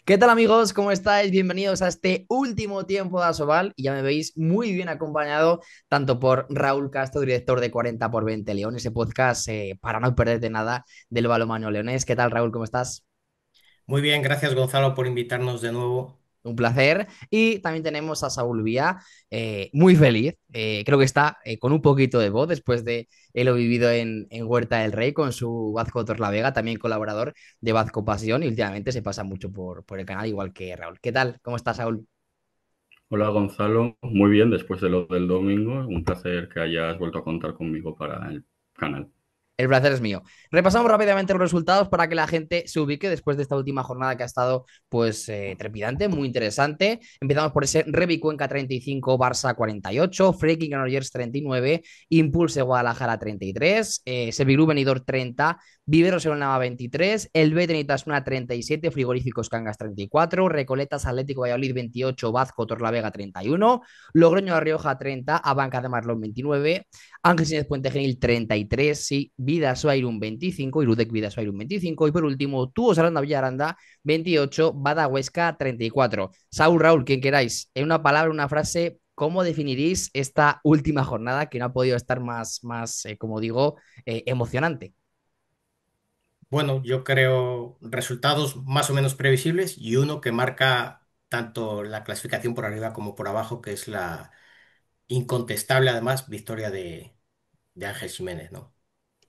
¿Qué tal amigos? ¿Cómo estáis? Bienvenidos a este último tiempo de Asobal y ya me veis muy bien acompañado tanto por Raúl Castro, director de 40 por 20 León, ese podcast para no perderte nada del balonmano leonés. ¿Qué tal Raúl? ¿Cómo estás? Muy bien, gracias Gonzalo por invitarnos de nuevo. Un placer. Y también tenemos a Saúl Vía, muy feliz. Creo que está con un poquito de voz después de lo vivido en Huerta del Rey con su Vazco Torlavega, también colaborador de Vazco Pasión y últimamente se pasa mucho por el canal, igual que Raúl. ¿Qué tal? ¿Cómo estás, Saúl? Hola Gonzalo, muy bien después de lo del domingo. Un placer que hayas vuelto a contar conmigo para el canal. El placer es mío. Repasamos rápidamente los resultados para que la gente se ubique después de esta última jornada que ha estado pues trepidante, muy interesante. Empezamos por ese Revi Cuenca 35, Barça 48, Freaking Granollers 39, Impulse Guadalajara 33, Sevilú Benidorm 30, Viveros Nava 23, El Betenitas una 37, Frigoríficos Cangas 34, Recoletas Atlético Valladolid 28, Vazco Torlavega 31, Logroño La Rioja 30, Abanca de Marlón 29, Ángel Sánchez Puente Genil 33, sí, Vidasoa Irún 25, Irudec Vidasoa Irún 25 y por último Tubos Aranda Villaranda 28, Bada Huesca 34. Saúl, Raúl, quien queráis, en una palabra, una frase, ¿cómo definiréis esta última jornada que no ha podido estar más como digo, emocionante? Bueno, yo creo resultados más o menos previsibles y uno que marca tanto la clasificación por arriba como por abajo, que es la incontestable además victoria de Ángel Jiménez, ¿no?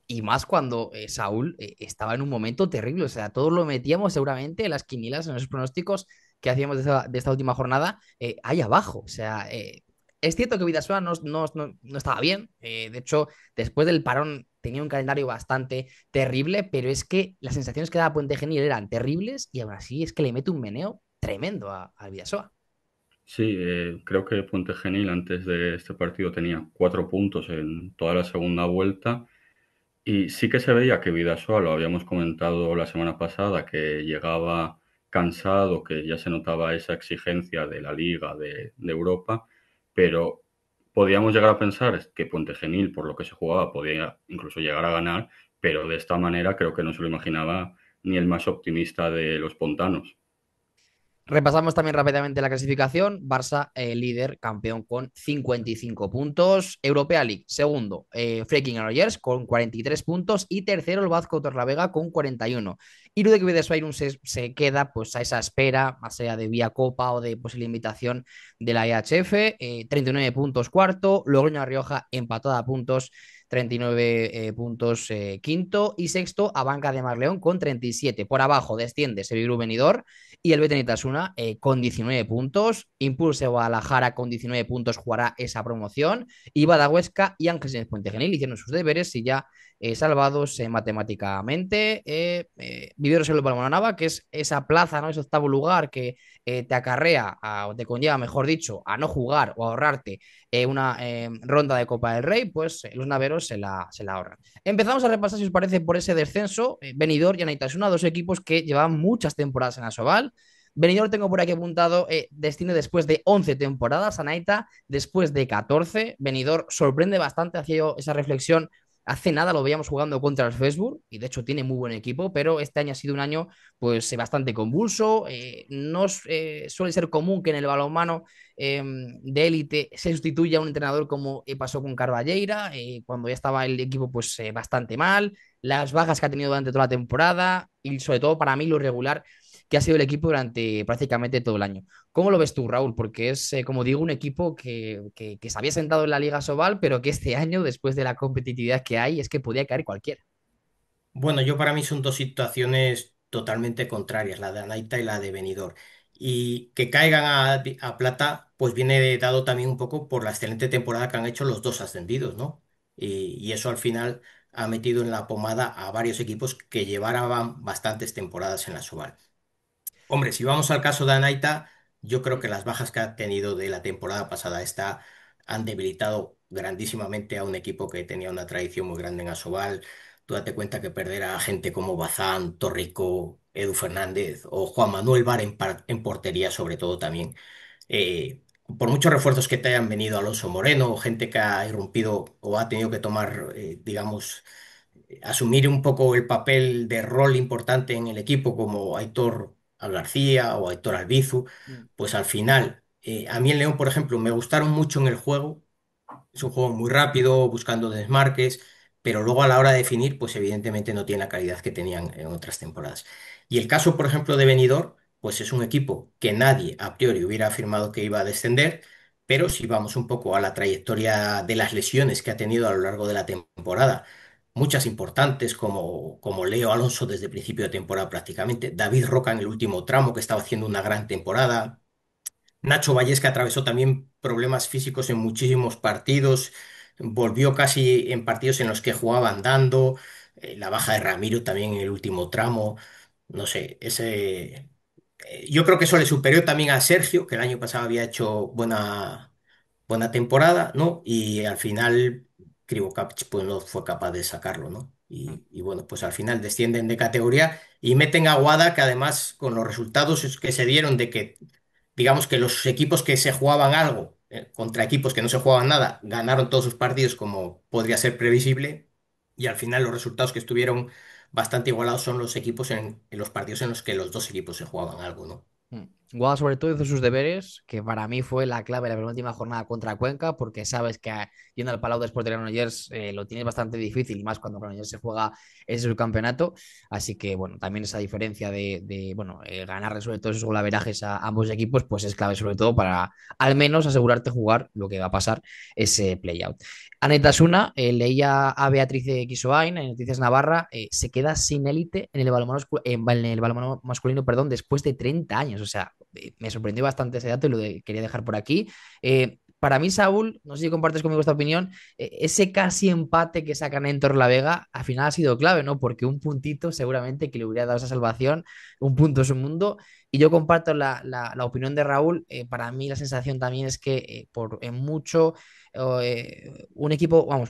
Y más cuando Saúl estaba en un momento terrible, o sea, todos lo metíamos seguramente en las quinielas, en los pronósticos que hacíamos de esta última jornada, ahí abajo. O sea, es cierto que Vidasoa no estaba bien, de hecho, después del parón tenía un calendario bastante terrible, pero es que las sensaciones que daba Puente Genil eran terribles y aún así es que le mete un meneo tremendo al Vidasoa. Sí, creo que Puente Genil antes de este partido tenía 4 puntos en toda la segunda vuelta y sí que se veía que Vidasoa, lo habíamos comentado la semana pasada, que llegaba cansado, que ya se notaba esa exigencia de la Liga, de Europa, pero podíamos llegar a pensar que Puente Genil, por lo que se jugaba, podía incluso llegar a ganar, pero de esta manera creo que no se lo imaginaba ni el más optimista de los pontanos. Repasamos también rápidamente la clasificación. Barça, líder, campeón con 55 puntos. Europea League, segundo, Freaking Granollers con 43 puntos. Y tercero, el Vazco Torlavega con 41. Irudek Bidasoa se queda pues a esa espera, más allá de vía Copa o de posible invitación de la EHF. 39 puntos cuarto. Logroño La Rioja empatada a puntos. 39 puntos quinto y sexto a Banca de Marleón con 37. Por abajo desciende Sevilú Benidorm y el Betenitasuna con 19 puntos. Impulse Guadalajara con 19 puntos jugará esa promoción. Y Badahuesca y Ángeles Puente Genil hicieron sus deberes y ya salvados matemáticamente. Viveros el Balmonanava, que es esa plaza, ¿no? Ese octavo lugar que te acarrea, o te conlleva, mejor dicho, a no jugar o ahorrarte una ronda de Copa del Rey, pues los naveros se la ahorran. Empezamos a repasar, si os parece, por ese descenso. Benidorm y Anaitasuna, dos equipos que llevaban muchas temporadas en Asobal. Benidorm tengo por aquí apuntado destino después de 11 temporadas, Anaita después de 14. Benidorm sorprende bastante, hacía yo esa reflexión. Hace nada lo veíamos jugando contra el Facebook y de hecho tiene muy buen equipo, pero este año ha sido un año pues bastante convulso. No suele ser común que en el balonmano de élite se sustituya a un entrenador como pasó con Carballeira, cuando ya estaba el equipo pues bastante mal, las bajas que ha tenido durante toda la temporada y sobre todo para mí lo irregular que ha sido el equipo durante prácticamente todo el año. ¿Cómo lo ves tú, Raúl? Porque es, como digo, un equipo que se había sentado en la Liga Sobal, pero que este año, después de la competitividad que hay, es que podía caer cualquiera. Bueno, yo para mí son dos situaciones totalmente contrarias, la de Anaita y la de Benidorm. Y que caigan a plata, pues viene dado también un poco por la excelente temporada que han hecho los dos ascendidos, ¿no? Y eso al final ha metido en la pomada a varios equipos que llevaban bastantes temporadas en la Sobal. Hombre, si vamos al caso de Anaita, yo creo que las bajas que ha tenido de la temporada pasada esta han debilitado grandísimamente a un equipo que tenía una tradición muy grande en Asobal. Tú date cuenta que perder a gente como Bazán, Torrico, Edu Fernández o Juan Manuel Var en portería, sobre todo también. Por muchos refuerzos que te hayan venido, Alonso Moreno, o gente que ha irrumpido o ha tenido que tomar, digamos, asumir un poco el papel de rol importante en el equipo, como Aitor a García o a Héctor Albizu, Mm. pues al final, a mí el León, por ejemplo, me gustaron mucho en el juego. Es un juego muy rápido, buscando desmarques, pero luego a la hora de definir, pues evidentemente no tiene la calidad que tenían en otras temporadas. Y el caso, por ejemplo, de Benidorm, pues es un equipo que nadie a priori hubiera afirmado que iba a descender, pero si vamos un poco a la trayectoria de las lesiones que ha tenido a lo largo de la temporada, muchas importantes como Leo Alonso desde principio de temporada prácticamente, David Roca en el último tramo que estaba haciendo una gran temporada. Nacho Valles, que atravesó también problemas físicos en muchísimos partidos, volvió casi en partidos en los que jugaba andando, la baja de Ramiro también en el último tramo, no sé, yo creo que eso le superó también a Sergio, que el año pasado había hecho buena temporada, ¿no? Y al final Krivokapic pues no fue capaz de sacarlo, ¿no? Y bueno, pues al final descienden de categoría y meten a Guada, que además con los resultados que se dieron de que digamos que los equipos que se jugaban algo contra equipos que no se jugaban nada, ganaron todos sus partidos como podría ser previsible, y al final los resultados que estuvieron bastante igualados son los equipos en los partidos en los que los dos equipos se jugaban algo, ¿no? Mm. Guada sobre todo hizo sus deberes, que para mí fue la clave de la penúltima jornada contra Cuenca, porque sabes que yendo al Palau después de Granollers lo tienes bastante difícil, y más cuando Granollers se juega ese subcampeonato. Así que, bueno, también esa diferencia bueno, ganarle sobre todo esos golaverajes a ambos equipos, pues es clave sobre todo para al menos asegurarte jugar lo que va a pasar ese playout. Anetasuna, leía a Beatriz Quisoain en Noticias Navarra, se queda sin élite en el balonmano masculino, perdón, después de 30 años. O sea, me sorprendió bastante ese dato y quería dejar por aquí. Para mí, Saúl, no sé si compartes conmigo esta opinión, ese casi empate que sacan en Torrelavega al final ha sido clave, ¿no? Porque un puntito seguramente que le hubiera dado esa salvación, un punto es un mundo. Y yo comparto la opinión de Raúl. Para mí la sensación también es que en mucho un equipo, vamos,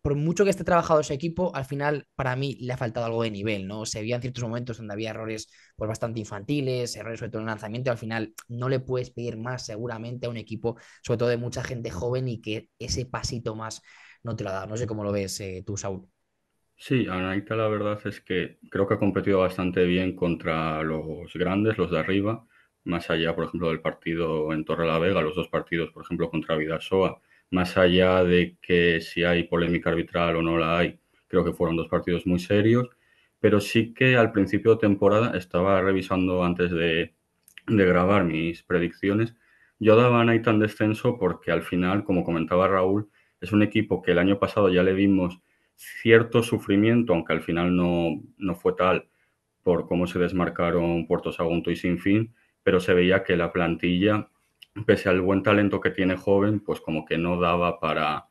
por mucho que esté trabajado ese equipo, al final para mí le ha faltado algo de nivel, ¿no? Se veía en ciertos momentos donde había errores pues bastante infantiles, errores sobre todo en el lanzamiento, y al final no le puedes pedir más seguramente a un equipo, sobre todo de mucha gente joven, y que ese pasito más no te lo ha dado. No sé cómo lo ves tú, Saúl. Sí, Anaita la verdad es que creo que ha competido bastante bien contra los grandes, los de arriba, más allá, por ejemplo, del partido en Torrelavega, los dos partidos, por ejemplo, contra Vidasoa, más allá de que si hay polémica arbitral o no la hay, creo que fueron dos partidos muy serios, pero sí que al principio de temporada estaba revisando antes de grabar mis predicciones. Yo daba a Anaita en descenso porque al final, como comentaba Raúl, es un equipo que el año pasado ya le vimos cierto sufrimiento, aunque al final no fue tal por cómo se desmarcaron Puerto Sagunto y Sinfín, pero se veía que la plantilla, pese al buen talento que tiene joven, pues como que no daba para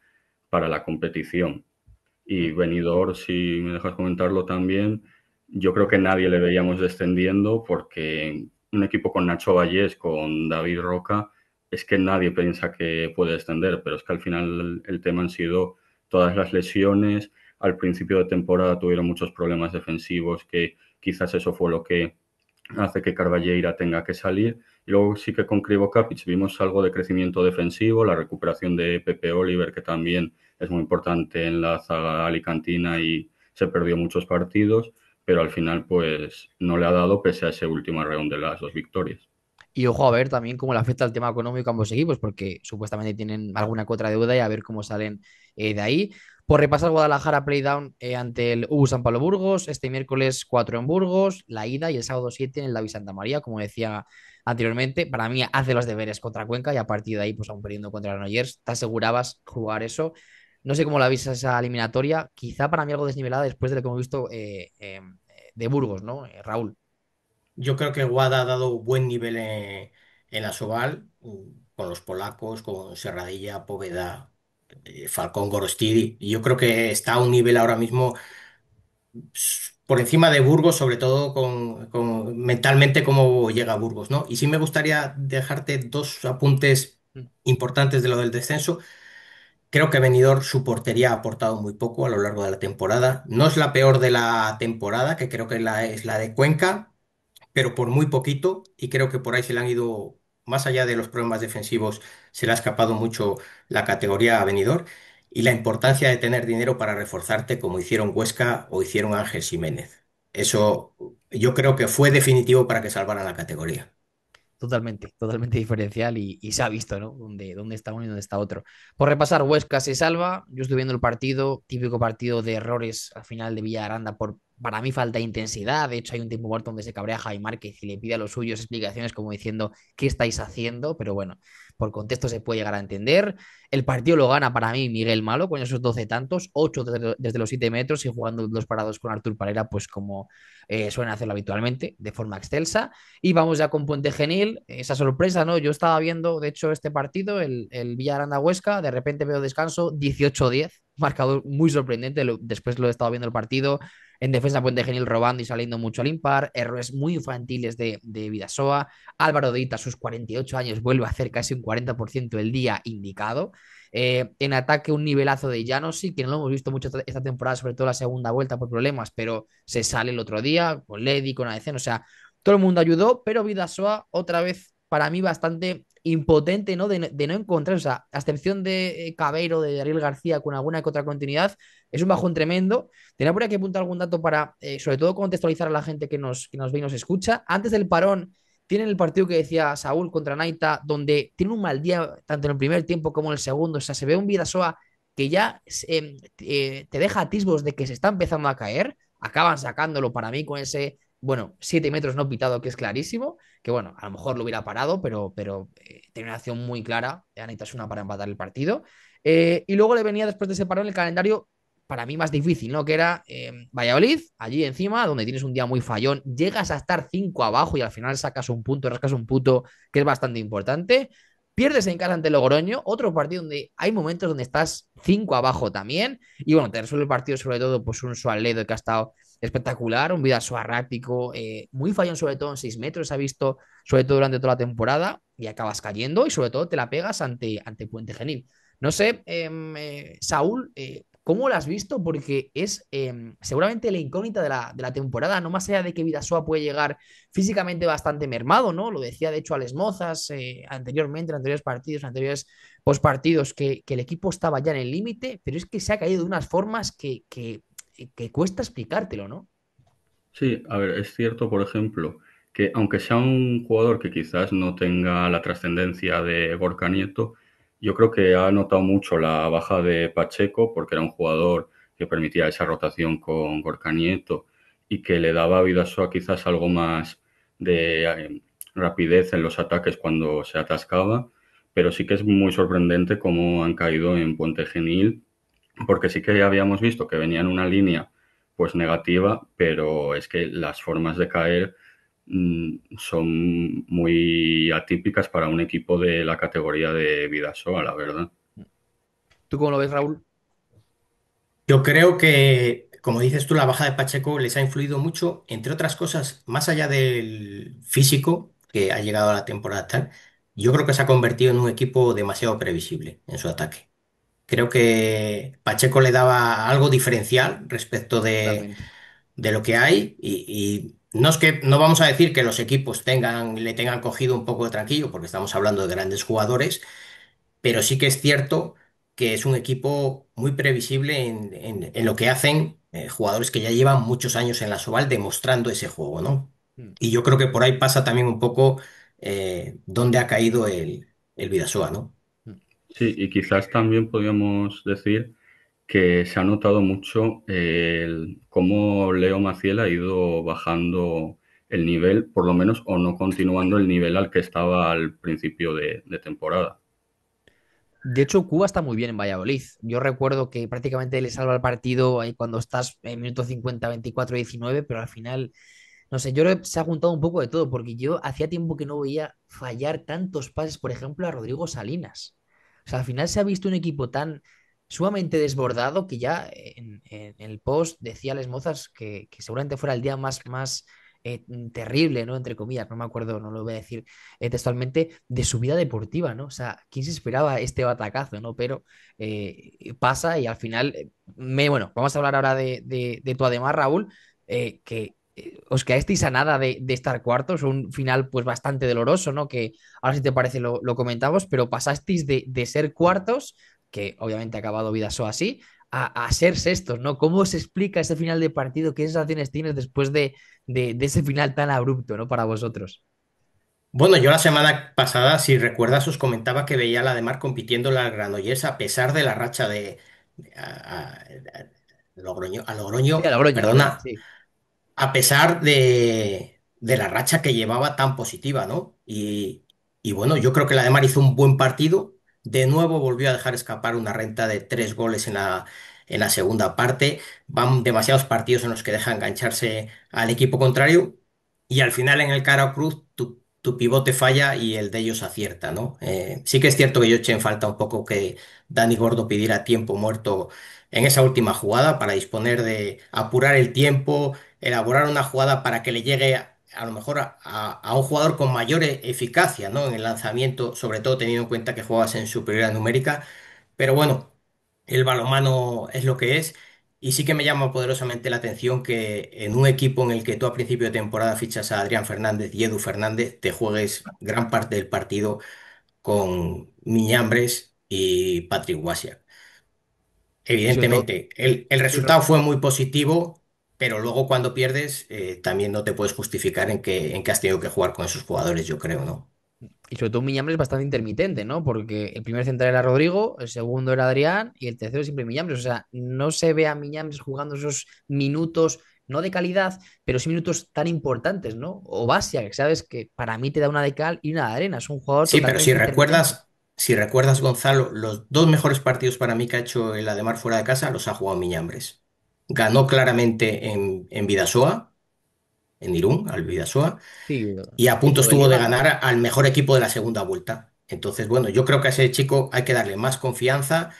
la competición. Y Benidorm, si me dejas comentarlo también, yo creo que nadie le veíamos descendiendo porque un equipo con Nacho Vallés, con David Roca, es que nadie piensa que puede descender, pero es que al final el tema han sido todas las lesiones. Al principio de temporada tuvieron muchos problemas defensivos, que quizás eso fue lo que hace que Carballeira tenga que salir. Y luego sí que con Krivo Kapic vimos algo de crecimiento defensivo, la recuperación de Pepe Oliver, que también es muy importante en la zaga alicantina y se perdió muchos partidos, pero al final pues no le ha dado pese a ese último arreón de las dos victorias. Y ojo a ver también cómo le afecta el tema económico a ambos equipos, porque supuestamente tienen alguna que otra deuda, y a ver cómo salen de ahí. Por repasar, Guadalajara Playdown ante el San Pablo Burgos, este miércoles 4 en Burgos, la ida, y el sábado 7 en el David Santa María, como decía anteriormente. Para mí hace los deberes contra Cuenca, y a partir de ahí, pues aún perdiendo contra Granollers, te asegurabas jugar eso. No sé cómo la viste esa eliminatoria, quizá para mí algo desnivelada después de lo que hemos visto de Burgos, ¿no? Raúl. Yo creo que Wada ha dado buen nivel en la Soval, con los polacos, con Serradilla, Poveda, Falcón, Gorostidi. Y yo creo que está a un nivel ahora mismo por encima de Burgos, sobre todo con mentalmente cómo llega Burgos, ¿no? Y sí me gustaría dejarte dos apuntes importantes de lo del descenso. Creo que Benidorm su portería ha aportado muy poco a lo largo de la temporada. No es la peor de la temporada, que creo que es la de Cuenca, pero por muy poquito, y creo que por ahí se le han ido, más allá de los problemas defensivos, se le ha escapado mucho la categoría a Benidorm, y la importancia de tener dinero para reforzarte como hicieron Huesca o hicieron Ángel Jiménez. Eso yo creo que fue definitivo para que salvaran la categoría. Totalmente, totalmente diferencial y se ha visto, ¿no? Dónde está uno y dónde está otro. Por repasar, Huesca se salva. Yo estoy viendo el partido, típico partido de errores al final de Villaranda por, para mí, falta de intensidad. De hecho, hay un tiempo muerto donde se cabrea Jaime Márquez y le pide a los suyos explicaciones como diciendo, ¿qué estáis haciendo? Pero bueno, por contexto se puede llegar a entender. El partido lo gana para mí Miguel Malo con esos 12 tantos, 8 desde los 7 metros y jugando dos parados con Artur Parera, pues como suelen hacerlo habitualmente, de forma excelsa. Y vamos ya con Puente Genil, esa sorpresa, ¿no? Yo estaba viendo, de hecho, este partido, el Villaranda-Huesca, de repente veo descanso, 18-10, marcador muy sorprendente, después lo he estado viendo el partido, en defensa Puente Genil robando y saliendo mucho al impar, errores muy infantiles de Vidasoa, Álvaro Deita a sus 48 años vuelve a hacer casi un 40% el día indicado, en ataque un nivelazo de Llanos, sí, que no lo hemos visto mucho esta temporada, sobre todo la segunda vuelta por problemas, pero se sale el otro día con Ledi, con Adecen, o sea, todo el mundo ayudó, pero Vidasoa otra vez para mí bastante impotente, ¿no? De no encontrar, o sea, a excepción de Cabeiro, de Ariel García con alguna que otra continuidad, es un bajón tremendo. Tenía por aquí apuntar algún dato para, sobre todo, contextualizar a la gente que nos ve y nos escucha. Antes del parón, tienen el partido que decía Saúl contra Naita, donde tiene un mal día tanto en el primer tiempo como en el segundo. O sea, se ve un Vidasoa que ya te deja atisbos de que se está empezando a caer. Acaban sacándolo para mí con ese, bueno, 7 metros no pitado, que es clarísimo. Que bueno, a lo mejor lo hubiera parado, pero tenía una acción muy clara. Anita una para empatar el partido. Y luego le venía después de ese parón el calendario para mí más difícil, ¿no? Que era Valladolid, allí encima, donde tienes un día muy fallón, llegas a estar 5 abajo y al final sacas un punto, rascas un punto que es bastante importante. Pierdes en casa ante Logroño, otro partido donde hay momentos donde estás 5 abajo también. Y bueno, te resuelve el partido sobre todo pues un Sualedo que ha estado espectacular, un Vidasoa errático, muy fallón sobre todo en 6 metros, se ha visto sobre todo durante toda la temporada y acabas cayendo y sobre todo te la pegas ante Puente Genil. No sé, Saúl, ¿cómo lo has visto? Porque es seguramente la incógnita de la temporada, no más allá de que Vidasoa puede llegar físicamente bastante mermado, ¿no? Lo decía de hecho Alex Mozas anteriormente, en anteriores partidos, en anteriores postpartidos, que el equipo estaba ya en el límite, pero es que se ha caído de unas formas que cuesta explicártelo, ¿no? Sí, a ver, es cierto, por ejemplo, que aunque sea un jugador que quizás no tenga la trascendencia de Gorka Nieto, yo creo que ha notado mucho la baja de Pacheco porque era un jugador que permitía esa rotación con Gorka Nieto y que le daba a Vidasoa quizás algo más de rapidez en los ataques cuando se atascaba, pero sí que es muy sorprendente cómo han caído en Puente Genil porque sí que habíamos visto que venía en una línea pues negativa, pero es que las formas de caer son muy atípicas para un equipo de la categoría de Vidasoa, la verdad. ¿Tú cómo lo ves, Raúl? Yo creo que, como dices tú, la baja de Pacheco les ha influido mucho, entre otras cosas, más allá del físico que ha llegado a la temporada tal, yo creo que se ha convertido en un equipo demasiado previsible en su ataque. Creo que Pacheco le daba algo diferencial respecto Totalmente. de lo que hay y no es que no vamos a decir que los equipos le tengan cogido un poco de tranquilo porque estamos hablando de grandes jugadores, pero sí que es cierto que es un equipo muy previsible en lo que hacen jugadores que ya llevan muchos años en la Soval demostrando ese juego, ¿no? Mm, Y yo creo que por ahí pasa también un poco dónde ha caído el Bidasoa, ¿no? mm. Sí, y quizás también podríamos decir que se ha notado mucho cómo Leo Maciel ha ido bajando el nivel, por lo menos, o no continuando el nivel al que estaba al principio de temporada. De hecho, Cuba está muy bien en Valladolid. Yo recuerdo que prácticamente le salva el partido ahí cuando estás en minuto 50, 24, 19, pero al final, no sé, yo creo que se ha juntado un poco de todo, porque yo hacía tiempo que no veía fallar tantos pases, por ejemplo, a Rodrigo Salinas. O sea, al final se ha visto un equipo tan sumamente desbordado que ya en el post decía Les Mozas que seguramente fuera el día más terrible, ¿no? Entre comillas, no me acuerdo, no lo voy a decir textualmente, de su vida deportiva, ¿no? O sea, ¿quién se esperaba este batacazo, ¿no? Pero pasa y al final, bueno, vamos a hablar ahora de tu además, Raúl, que os quedasteis a nada de estar cuartos, un final pues bastante doloroso, ¿no? Que ahora si te parece lo comentamos, pero pasasteis de ser cuartos, que obviamente ha acabado Vidasoa así, a ser sextos, ¿no? ¿Cómo se explica ese final de partido? ¿Qué sensaciones tienes después de ese final tan abrupto, ¿no? Para vosotros. Bueno, yo la semana pasada, si recuerdas, os comentaba que veía a la de Mar compitiendo la Granollers a pesar de la racha a a Sí, Logroño, A Logroño, perdona, sí. a pesar de la racha que llevaba tan positiva, ¿no? Y bueno, yo creo que la de Mar hizo un buen partido. De nuevo volvió a dejar escapar una renta de 3 goles en la segunda parte. Van demasiados partidos en los que deja engancharse al equipo contrario. Y al final en el cara o cruz, tu pivote falla y el de ellos acierta, ¿no? Sí que es cierto que yo eché en falta un poco que Dani Gordo pidiera tiempo muerto en esa última jugada para disponer de apurar el tiempo, elaborar una jugada para que le llegue a lo mejor a un jugador con mayor eficacia, ¿no? En el lanzamiento, sobre todo teniendo en cuenta que juegas en superioridad numérica. Pero bueno, el balonmano es lo que es. Y sí que me llama poderosamente la atención que en un equipo en el que tú a principio de temporada fichas a Adrián Fernández y Edu Fernández, te juegues gran parte del partido con Miñambres y Patrick Wasiak. Y sobre todo, Evidentemente, el y sobre resultado fue muy positivo, pero luego cuando pierdes, también no te puedes justificar en que has tenido que jugar con esos jugadores, yo creo, ¿no? Y sobre todo Miñambres es bastante intermitente, ¿no? Porque el primer central era Rodrigo, el segundo era Adrián y el tercero siempre Miñambres. O sea, no se ve a Miñambres jugando esos minutos, no de calidad, pero sí minutos tan importantes, ¿no? O Basia, que sabes que para mí te da una de cal y una de arena. Es un jugador Sí, pero totalmente intermitente. si recuerdas, Gonzalo, los dos mejores partidos para mí que ha hecho el Ademar fuera de casa los ha jugado Miñambres. Ganó claramente en Bidasoa, en Irún, al Bidasoa, Sí, y a punto título de estuvo de liga, ¿no? ganar al mejor equipo de la segunda vuelta. Entonces, bueno, yo creo que a ese chico hay que darle más confianza,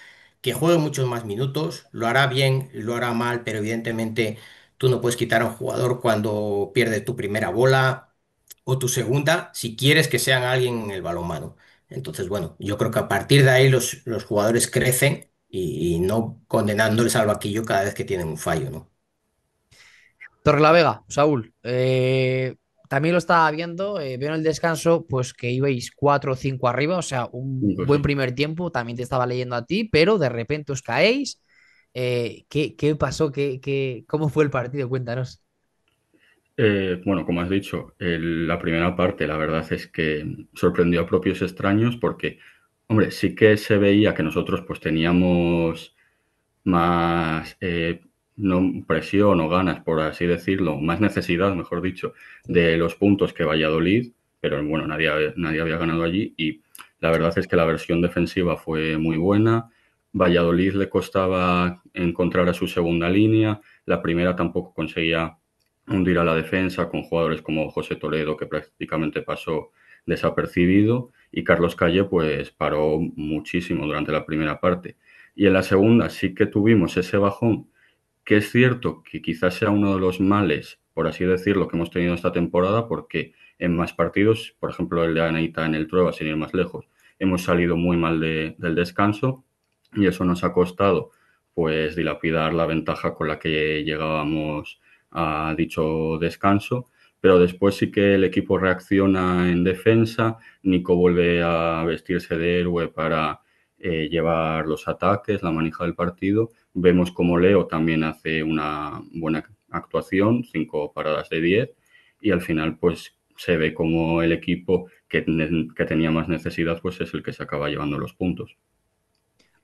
que juegue muchos más minutos, lo hará bien, lo hará mal, pero evidentemente tú no puedes quitar a un jugador cuando pierde tu primera bola o tu segunda, si quieres que sean alguien en el balonmano. Entonces, bueno, yo creo que a partir de ahí los jugadores crecen y no condenándoles al vaquillo cada vez que tienen un fallo, ¿no? Torrelavega, Saúl, también lo estaba viendo, veo en el descanso pues que ibais 4 o 5 arriba, o sea, un Pues buen sí. primer tiempo, también te estaba leyendo a ti, pero de repente os caéis. ¿Qué pasó? ¿Cómo fue el partido? Cuéntanos. Bueno, como has dicho, la primera parte, la verdad es que sorprendió a propios extraños porque, hombre, sí que se veía que nosotros pues teníamos más no presión o ganas, por así decirlo, más necesidad, mejor dicho, de los puntos que Valladolid, pero bueno, nadie había ganado allí y la verdad es que la versión defensiva fue muy buena. Valladolid le costaba encontrar a su segunda línea, la primera tampoco conseguía hundir a la defensa con jugadores como José Toledo, que prácticamente pasó desapercibido, y Carlos Calle pues paró muchísimo durante la primera parte. Y en la segunda sí que tuvimos ese bajón, que es cierto que quizás sea uno de los males, por así decirlo, que hemos tenido esta temporada, porque en más partidos, por ejemplo el de Anaita en el Trueba, sin ir más lejos, hemos salido muy mal del descanso y eso nos ha costado pues dilapidar la ventaja con la que llegábamos a dicho descanso, pero después sí que el equipo reacciona en defensa, Nico vuelve a vestirse de héroe para llevar los ataques, la manija del partido. Vemos como Leo también hace una buena actuación, 5 paradas de 10, y al final pues se ve como el equipo que tenía más necesidad pues es el que se acaba llevando los puntos.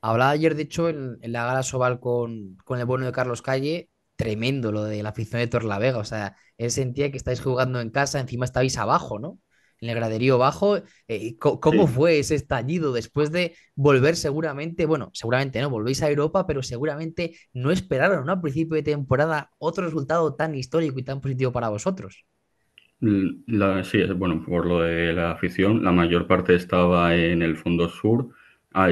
Hablaba ayer, de hecho, en la gala Sobal con el bueno de Carlos Calle, tremendo lo de la afición de Torlavega. O sea, él sentía que estáis jugando en casa, encima estabais abajo, ¿no? En el graderío bajo. ¿Cómo Sí, fue ese estallido después de volver seguramente? Bueno, seguramente no, volvéis a Europa, pero seguramente no esperaron, ¿no? A principio de temporada otro resultado tan histórico y tan positivo para vosotros. Sí, bueno, por lo de la afición, la mayor parte estaba en el fondo sur.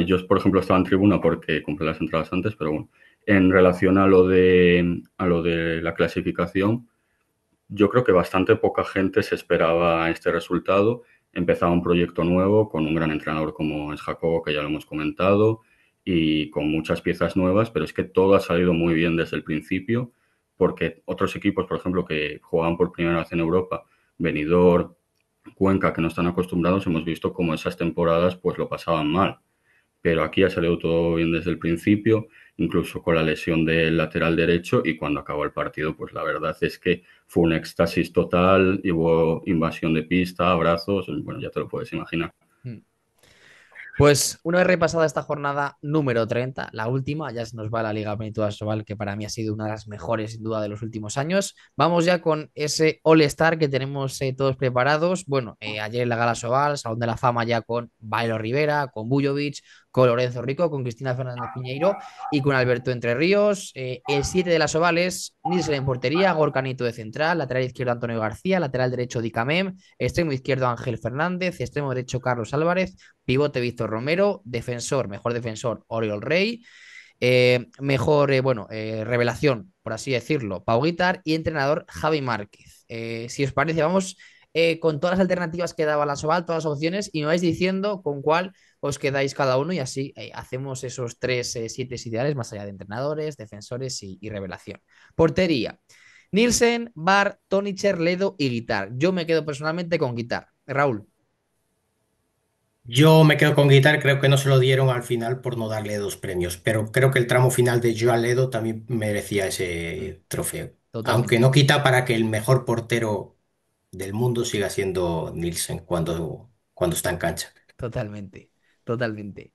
Yo, por ejemplo, estaba en tribuna porque compré las entradas antes, pero bueno, en relación a lo de la clasificación, yo creo que bastante poca gente se esperaba este resultado. Empezaba un proyecto nuevo con un gran entrenador como es Jacobo, que ya lo hemos comentado, y con muchas piezas nuevas, pero es que todo ha salido muy bien desde el principio, porque otros equipos, por ejemplo, que jugaban por primera vez en Europa, Benidorm, Cuenca, que no están acostumbrados, hemos visto cómo esas temporadas pues lo pasaban mal. pero aquí ha salido todo bien desde el principio, incluso con la lesión del lateral derecho, y cuando acabó el partido, pues la verdad es que fue un éxtasis total, y hubo invasión de pista, abrazos, bueno, ya te lo puedes imaginar. Mm. Pues una vez repasada esta jornada número 30, la última, ya se nos va la Liga Benito Asobal, que para mí ha sido una de las mejores, sin duda, de los últimos años. Vamos ya con ese All-Star que tenemos todos preparados. Bueno, ayer en la Gala Sobal, Salón de la Fama ya con Bailo Rivera, con Bujovic, con Lorenzo Rico, con Cristina Fernández Piñeiro y con Alberto Entre Ríos. El 7 de las ovales, Nilsen en portería, Gorka Nieto de central, lateral izquierdo Antonio García, lateral derecho Dicamem, extremo izquierdo Ángel Fernández, extremo derecho Carlos Álvarez, pivote Víctor Romero, defensor, mejor defensor Oriol Rey, mejor, revelación, por así decirlo, Pau Guitar y entrenador Javi Márquez. Si os parece, vamos con todas las alternativas que daba la Soval, todas las opciones, y me vais diciendo con cuál os quedáis cada uno y así hacemos esos tres siete ideales más allá de entrenadores, defensores y revelación. Portería. Nielsen, Bar, Tonicher, Ledo y Guitar. Yo me quedo personalmente con Guitar. Raúl. Yo me quedo con Guitar, creo que no se lo dieron al final por no darle dos premios, pero creo que el tramo final de Joan Ledo también merecía ese trofeo. Aunque Totalmente. no quita para que el mejor portero del mundo siga siendo Nielsen cuando está en cancha. Totalmente, totalmente.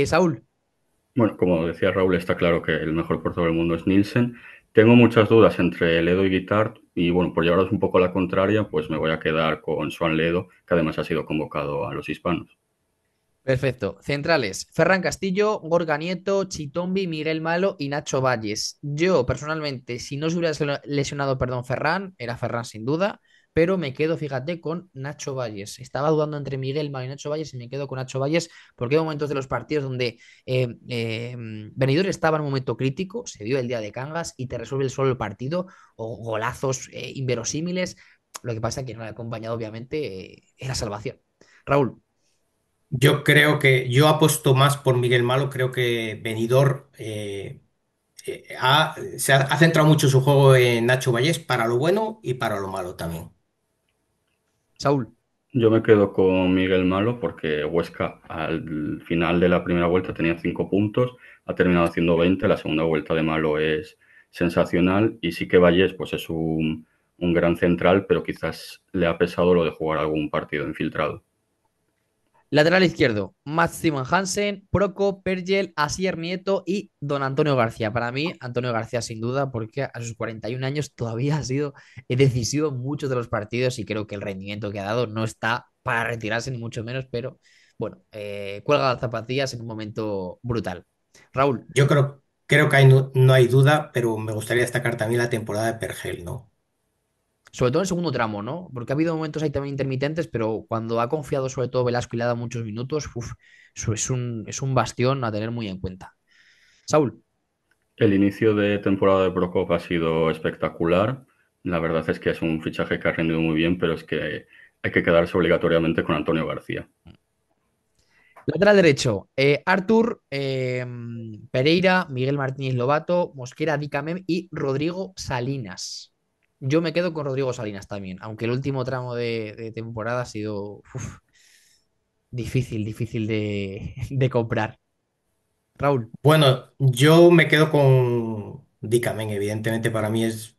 Saúl, Bueno, como decía Raúl, está claro que el mejor portero del mundo es Nielsen. Tengo muchas dudas entre Ledo y Guitart y bueno, por llevaros un poco a la contraria, pues me voy a quedar con Joan Ledo, que además ha sido convocado a los hispanos. perfecto. Centrales, Ferran Castillo, Gorga Nieto, Chitombi, Miguel Malo y Nacho Valles. Yo, personalmente, si no se hubiera lesionado, perdón, Ferran, era Ferran sin duda, pero me quedo, fíjate, con Nacho Valles. Estaba dudando entre Miguel Malo y Nacho Valles y me quedo con Nacho Valles porque hay momentos de los partidos donde Benidorm estaba en un momento crítico, se dio el día de Cangas y te resuelve el solo el partido o golazos inverosímiles. Lo que pasa es que no le ha acompañado, obviamente, la salvación. Raúl. Yo creo que yo apuesto más por Miguel Malo, creo que Benidorm ha centrado mucho su juego en Nacho Vallés para lo bueno y para lo malo también. Saúl. Yo me quedo con Miguel Malo porque Huesca al final de la primera vuelta tenía 5 puntos, ha terminado haciendo 20, la segunda vuelta de Malo es sensacional y sí que Vallés pues es un gran central, pero quizás le ha pesado lo de jugar algún partido infiltrado. Lateral izquierdo, Mats Simon Hansen, Proco, Pergel, Asier Nieto y Don Antonio García. Para mí, Antonio García sin duda, porque a sus 41 años todavía ha sido decisivo en muchos de los partidos y creo que el rendimiento que ha dado no está para retirarse ni mucho menos, pero bueno, cuelga las zapatillas en un momento brutal. Raúl. Creo que no hay duda, pero me gustaría destacar también la temporada de Pergel, ¿no? Sobre todo en el segundo tramo, ¿no? Porque ha habido momentos ahí también intermitentes, pero cuando ha confiado sobre todo Velasco y le ha dado muchos minutos, eso es un bastión a tener muy en cuenta. Saúl. El inicio de temporada de Procop ha sido espectacular. La verdad es que es un fichaje que ha rendido muy bien, pero es que hay que quedarse obligatoriamente con Antonio García. Lateral derecho, Artur, Pereira, Miguel Martínez Lobato, Mosquera, Dicamem y Rodrigo Salinas. Yo me quedo con Rodrigo Salinas también, aunque el último tramo de temporada ha sido difícil de comprar. Raúl. Bueno, yo me quedo con Dickamen, evidentemente para mí es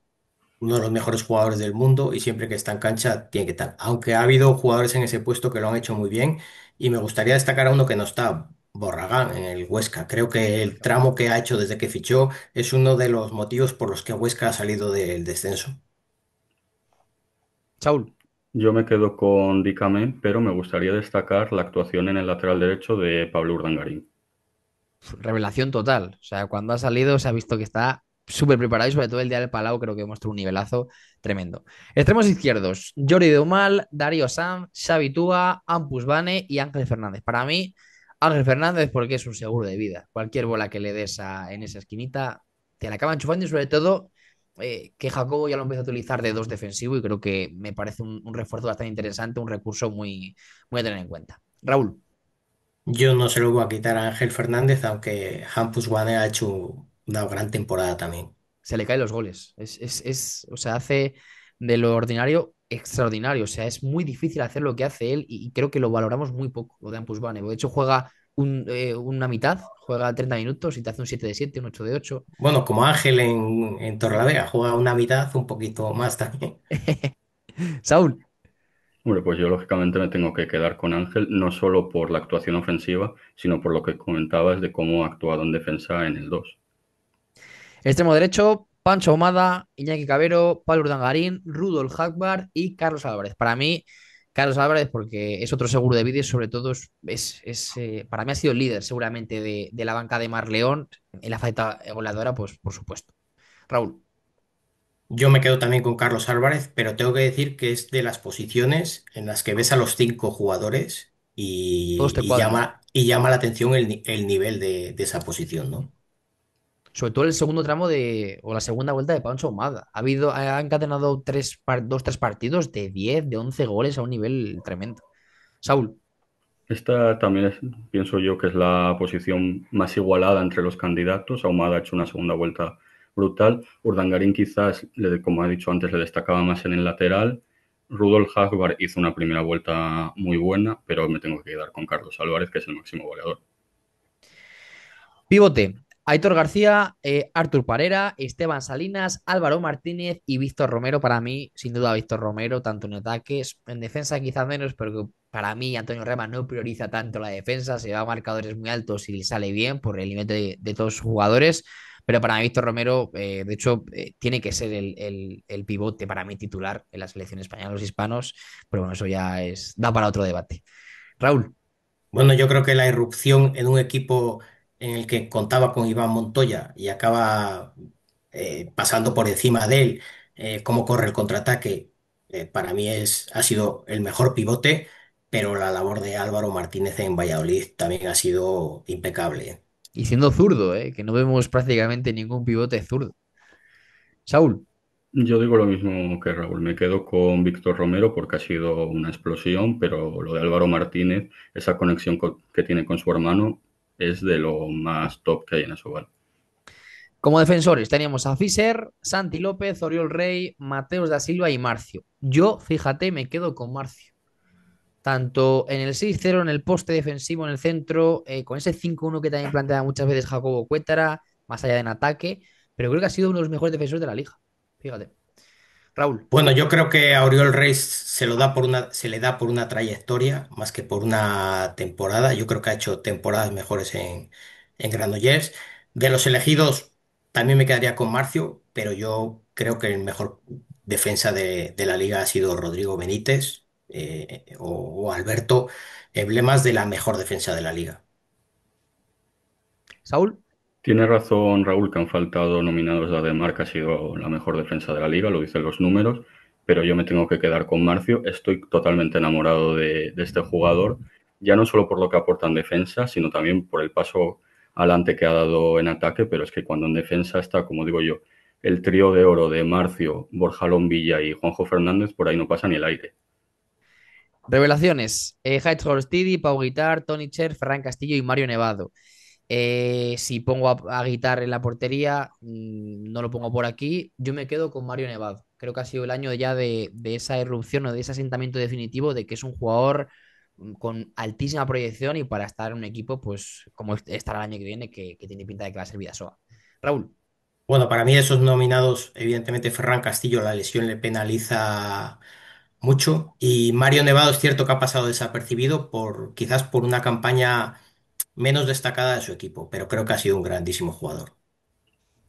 uno de los mejores jugadores del mundo y siempre que está en cancha tiene que estar. Aunque ha habido jugadores en ese puesto que lo han hecho muy bien y me gustaría destacar a uno que no está, Borragán, en el Huesca. Creo que el tramo que ha hecho desde que fichó es uno de los motivos por los que Huesca ha salido del descenso. Saúl. Yo me quedo con Dicamé, pero me gustaría destacar la actuación en el lateral derecho de Pablo Urdangarín. Revelación total. O sea, cuando ha salido se ha visto que está súper preparado y sobre todo el día del Palau creo que muestra un nivelazo tremendo. Extremos izquierdos, Jordi Deumal, Darío Sam, Xavi Tua, Ampus Bane y Ángel Fernández. Para mí, Ángel Fernández porque es un seguro de vida. Cualquier bola que le des en esa esquinita te la acaba enchufando y sobre todo que Jacobo ya lo empieza a utilizar de dos defensivo y creo que me parece un refuerzo bastante interesante, un recurso muy a tener en cuenta. Raúl. Yo no se lo voy a quitar a Ángel Fernández, aunque Hampus Wane ha hecho una gran temporada también. Se le caen los goles. O sea, hace de lo ordinario extraordinario. O sea, es muy difícil hacer lo que hace él y creo que lo valoramos muy poco, lo de Ampus Bane. De hecho, juega una mitad, juega 30 minutos y te hace un 7 de 7, un 8 de 8. Bueno, como Ángel en Torrelavega, juega una mitad, un poquito más también. Saúl, Hombre, pues yo lógicamente me tengo que quedar con Ángel, no solo por la actuación ofensiva, sino por lo que comentabas de cómo ha actuado en defensa en el 2. extremo derecho, Pancho Ahumada, Iñaki Cabero, Pablo Urdangarín, Rudolf Hackbar y Carlos Álvarez. Para mí, Carlos Álvarez, porque es otro seguro de vídeo, sobre todo para mí ha sido el líder seguramente de la banca de Marleón en la faceta goleadora, pues por supuesto. Raúl, Yo me quedo también con Carlos Álvarez, pero tengo que decir que es de las posiciones en las que ves a los cinco jugadores todos te y cuadran. llama la atención el nivel de esa posición, ¿no? Sobre todo el segundo tramo o la segunda vuelta de Pancho Ahumada. Ha encadenado dos, tres partidos de 10 de 11 goles a un nivel tremendo. Saúl, Esta también pienso yo que es la posición más igualada entre los candidatos. Ahumada ha hecho una segunda vuelta brutal. Urdangarín quizás, como he dicho antes, le destacaba más en el lateral. Rudolf Hagbar hizo una primera vuelta muy buena, pero me tengo que quedar con Carlos Álvarez, que es el máximo goleador. pivote. Aitor García, Artur Parera, Esteban Salinas, Álvaro Martínez y Víctor Romero. Para mí, sin duda, Víctor Romero, tanto en ataques, en defensa quizá menos, pero para mí Antonio Rema no prioriza tanto la defensa, se va a marcadores muy altos y le sale bien por el nivel de todos sus jugadores. Pero para mí, Víctor Romero, de hecho, tiene que ser el pivote para mí titular en la selección española, los hispanos. Pero bueno, eso ya da para otro debate. Raúl, Bueno, yo creo que la irrupción en un equipo en el que contaba con Iván Montoya y acaba pasando por encima de él, cómo corre el contraataque, para mí ha sido el mejor pivote, pero la labor de Álvaro Martínez en Valladolid también ha sido impecable. y siendo zurdo, que no vemos prácticamente ningún pivote zurdo. Saúl, Yo digo lo mismo que Raúl, me quedo con Víctor Romero porque ha sido una explosión, pero lo de Álvaro Martínez, esa conexión que tiene con su hermano, es de lo más top que hay en Asobal. como defensores teníamos a Fischer, Santi López, Oriol Rey, Mateus da Silva y Marcio. Yo, fíjate, me quedo con Marcio. Tanto en el 6-0, en el poste defensivo, en el centro, con ese 5-1 que también plantea muchas veces Jacobo Cuétara, más allá de en ataque, pero creo que ha sido uno de los mejores defensores de la liga. Fíjate. Raúl, Bueno, yo creo que a Oriol Reis se le da por una trayectoria más que por una temporada. Yo creo que ha hecho temporadas mejores en Granollers. De los elegidos, también me quedaría con Marcio, pero yo creo que el mejor defensa de la liga ha sido Rodrigo Benítez o Alberto, emblemas de la mejor defensa de la liga. Saúl, Tiene razón Raúl que han faltado nominados de Ademar, que ha sido la mejor defensa de la liga, lo dicen los números, pero yo me tengo que quedar con Marcio. Estoy totalmente enamorado de este jugador, ya no solo por lo que aporta en defensa, sino también por el paso adelante que ha dado en ataque, pero es que cuando en defensa está, como digo yo, el trío de oro de Marcio, Borja Lombilla y Juanjo Fernández, por ahí no pasa ni el aire. revelaciones. Haidt Holstidi, Pau Guitar, Tony Cher, Ferran Castillo y Mario Nevado. Si pongo a Guitar en la portería, no lo pongo por aquí. Yo me quedo con Mario Nevado. Creo que ha sido el año ya de esa erupción o de ese asentamiento definitivo de que es un jugador con altísima proyección y para estar en un equipo, pues como estará el año que viene, que tiene pinta de que va a ser Vidasoa. Raúl, Bueno, para mí de esos nominados, evidentemente Ferran Castillo, la lesión le penaliza mucho. Y Mario Nevado es cierto que ha pasado desapercibido quizás por una campaña menos destacada de su equipo, pero creo que ha sido un grandísimo jugador.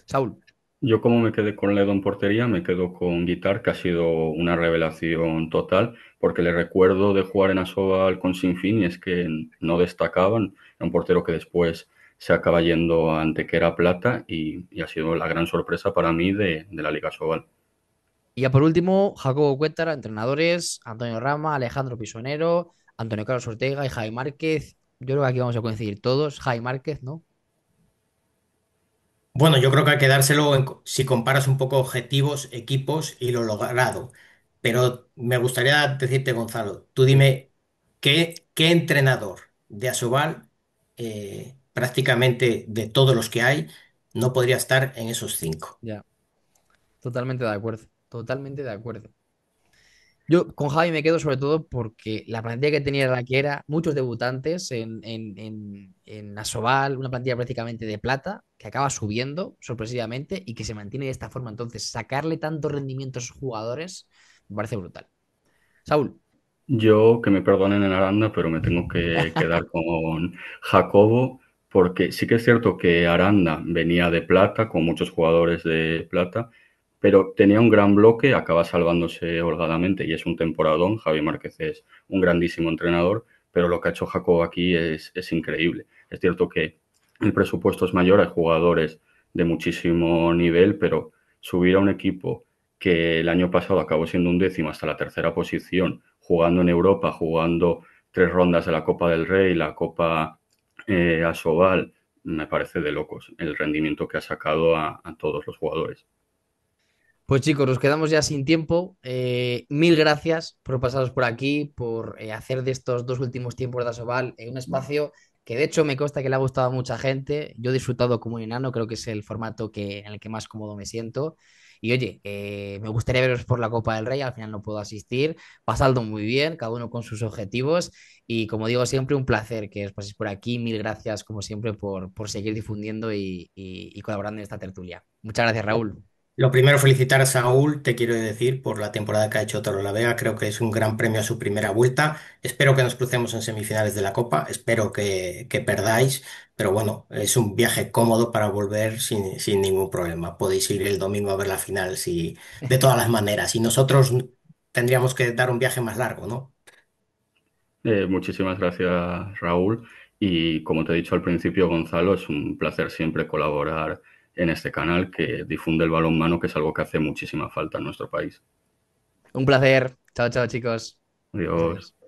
Saúl. Yo como me quedé con Ledo en portería, me quedo con Guitar, que ha sido una revelación total, porque le recuerdo de jugar en Asobal con Sinfín y es que no destacaban. Era un portero que después se acaba yendo a Antequera Plata y ha sido la gran sorpresa para mí de la Liga Asobal. Y ya por último, Jacobo Cuétara, entrenadores, Antonio Rama, Alejandro Pisonero, Antonio Carlos Ortega y Javi Márquez. Yo creo que aquí vamos a coincidir todos. Javi Márquez, ¿no? Bueno, yo creo que hay que dárselo si comparas un poco objetivos, equipos y lo logrado. Pero me gustaría decirte, Gonzalo, tú Sí. dime qué entrenador de Asobal, prácticamente de todos los que hay, no podría estar en esos cinco. Ya, totalmente de acuerdo. Totalmente de acuerdo. Yo con Javi me quedo sobre todo porque la plantilla que tenía era la que era, muchos debutantes en Asobal, una plantilla prácticamente de plata, que acaba subiendo sorpresivamente y que se mantiene de esta forma. Entonces, sacarle tanto rendimiento a esos jugadores me parece brutal. Saúl, Yo, que me perdonen en Aranda, pero me tengo que quedar con Jacobo, porque sí que es cierto que Aranda venía de plata, con muchos jugadores de plata, pero tenía un gran bloque, acaba salvándose holgadamente y es un temporadón. Javi Márquez es un grandísimo entrenador, pero lo que ha hecho Jacobo aquí es increíble. Es cierto que el presupuesto es mayor, hay jugadores de muchísimo nivel, pero subir a un equipo que el año pasado acabó siendo un décimo hasta la tercera posición, jugando en Europa, jugando 3 rondas de la Copa del Rey, la Copa Asobal, me parece de locos el rendimiento que ha sacado a todos los jugadores. pues chicos, nos quedamos ya sin tiempo. Mil gracias por pasaros por aquí, por hacer de estos dos últimos tiempos de Asobal un espacio que de hecho me consta que le ha gustado a mucha gente. Yo he disfrutado como un enano, creo que es el formato en el que más cómodo me siento. Y oye, me gustaría veros por la Copa del Rey, al final no puedo asistir. Pasadlo muy bien, cada uno con sus objetivos. Y como digo siempre, un placer que os paséis por aquí. Mil gracias, como siempre, por seguir difundiendo y colaborando en esta tertulia. Muchas gracias, Raúl. Lo primero, felicitar a Saúl, te quiero decir, por la temporada que ha hecho Torrelavega. Creo que es un gran premio a su primera vuelta. Espero que nos crucemos en semifinales de la Copa. Espero que perdáis. Pero bueno, es un viaje cómodo para volver sin ningún problema. Podéis ir el domingo a ver la final de todas las maneras. Y nosotros tendríamos que dar un viaje más largo, ¿no? Muchísimas gracias, Raúl. Y como te he dicho al principio, Gonzalo, es un placer siempre colaborar en este canal que difunde el balonmano, que es algo que hace muchísima falta en nuestro país. Un placer. Chao, chao, chicos. Adiós. Adiós.